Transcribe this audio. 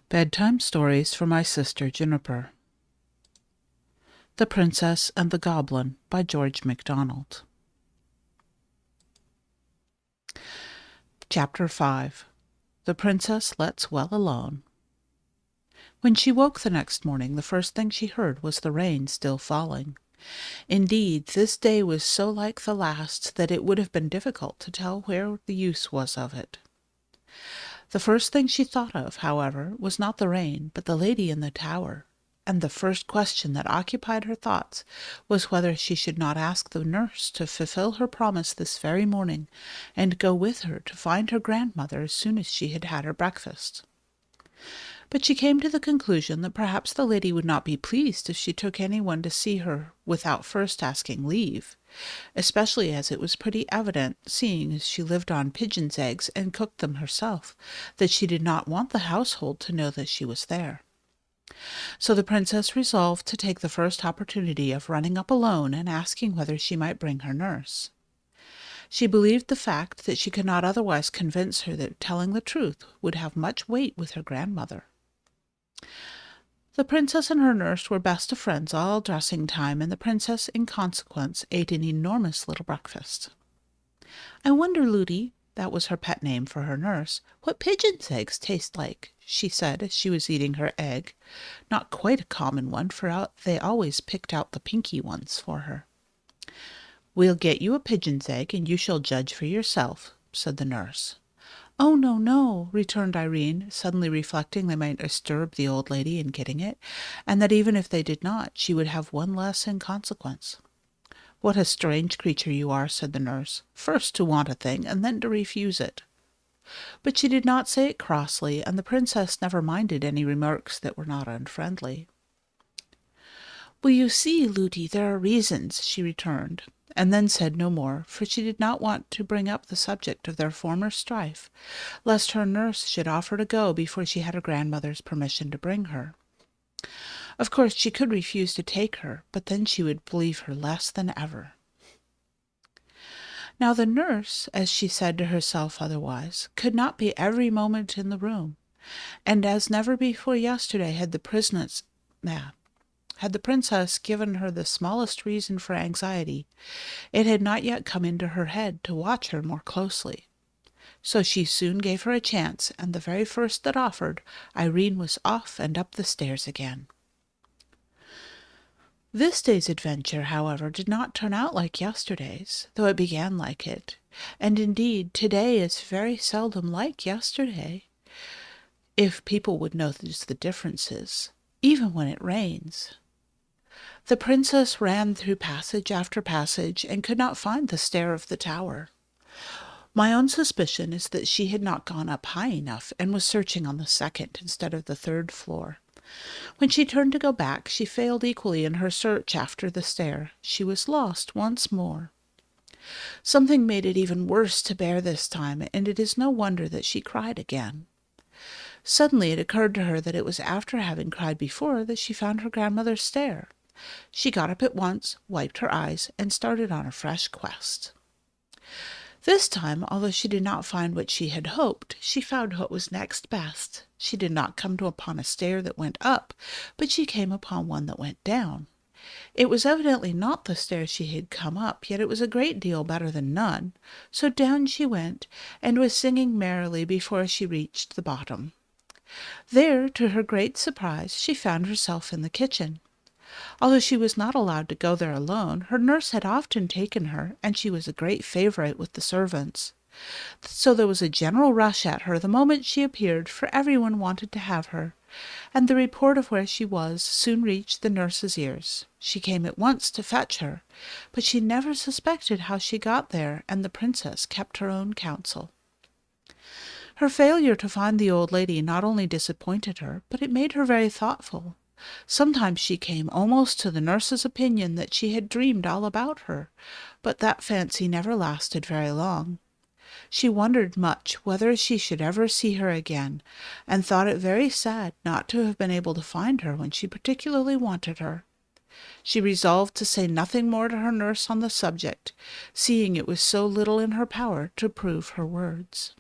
Bedtime Stories for My Sister Juniper. The Princess and the Goblin by George MacDonald. Chapter 5. The Princess Lets Well Alone. When she woke the next morning, the first thing she heard was the rain still falling. Indeed, this day was so like the last that it would have been difficult to tell where the use was of it. The first thing she thought of, however, was not the rain, but the lady in the tower, and the first question that occupied her thoughts was whether she should not ask the nurse to fulfill her promise this very morning, and go with her to find her grandmother as soon as she had had her breakfast. But she came to the conclusion that perhaps the lady would not be pleased if she took anyone to see her without first asking leave, especially as it was pretty evident, seeing as she lived on pigeons' eggs and cooked them herself, that she did not want the household to know that she was there. So the princess resolved to take the first opportunity of running up alone and asking whether she might bring her nurse. She believed the fact that she could not otherwise convince her that telling the truth would have much weight with her grandmother. The princess and her nurse were best of friends all dressing time, and the princess, in consequence, ate an enormous little breakfast. "I wonder, Lootie," that was her pet name for her nurse, "what pigeons' eggs taste like," she said as she was eating her egg, not quite a common one, for they always picked out the pinky ones for her. "We'll get you a pigeon's egg, and you shall judge for yourself," said the nurse. "Oh, no, no," returned Irene, suddenly reflecting they might disturb the old lady in getting it, and that even if they did not, she would have one less in consequence. "What a strange creature you are," said the nurse, "first to want a thing, and then to refuse it." But she did not say it crossly, and the princess never minded any remarks that were not unfriendly. "Well, you see, Lootie, there are reasons," she returned, and then said no more, for she did not want to bring up the subject of their former strife, lest her nurse should offer to go before she had her grandmother's permission to bring her. Of course she could refuse to take her, but then she would believe her less than ever. Now the nurse, as she said to herself otherwise, could not be every moment in the room, and as never before yesterday had the princess given her the smallest reason for anxiety, it had not yet come into her head to watch her more closely. So she soon gave her a chance, and the very first that offered, Irene was off and up the stairs again. This day's adventure, however, did not turn out like yesterday's, though it began like it, and indeed today is very seldom like yesterday, if people would notice the differences, even when it rains. The princess ran through passage after passage and could not find the stair of the tower. My own suspicion is that she had not gone up high enough and was searching on the second instead of the third floor. When she turned to go back, she failed equally in her search after the stair. She was lost once more. Something made it even worse to bear this time, and it is no wonder that she cried again. Suddenly it occurred to her that it was after having cried before that she found her grandmother's stair. She got up at once, wiped her eyes, and started on a fresh quest. This time, although she did not find what she had hoped, she found what was next best. She did not come upon a stair that went up, but she came upon one that went down. It was evidently not the stair she had come up, yet it was a great deal better than none, so down she went, and was singing merrily before she reached the bottom. There, to her great surprise, she found herself in the kitchen. Although she was not allowed to go there alone, her nurse had often taken her, and she was a great favorite with the servants. So there was a general rush at her the moment she appeared, for everyone wanted to have her, and the report of where she was soon reached the nurse's ears. She came at once to fetch her, but she never suspected how she got there, and the princess kept her own counsel. Her failure to find the old lady not only disappointed her, but it made her very thoughtful. Sometimes she came almost to the nurse's opinion that she had dreamed all about her, but that fancy never lasted very long. She wondered much whether she should ever see her again, and thought it very sad not to have been able to find her when she particularly wanted her. She resolved to say nothing more to her nurse on the subject, seeing it was so little in her power to prove her words.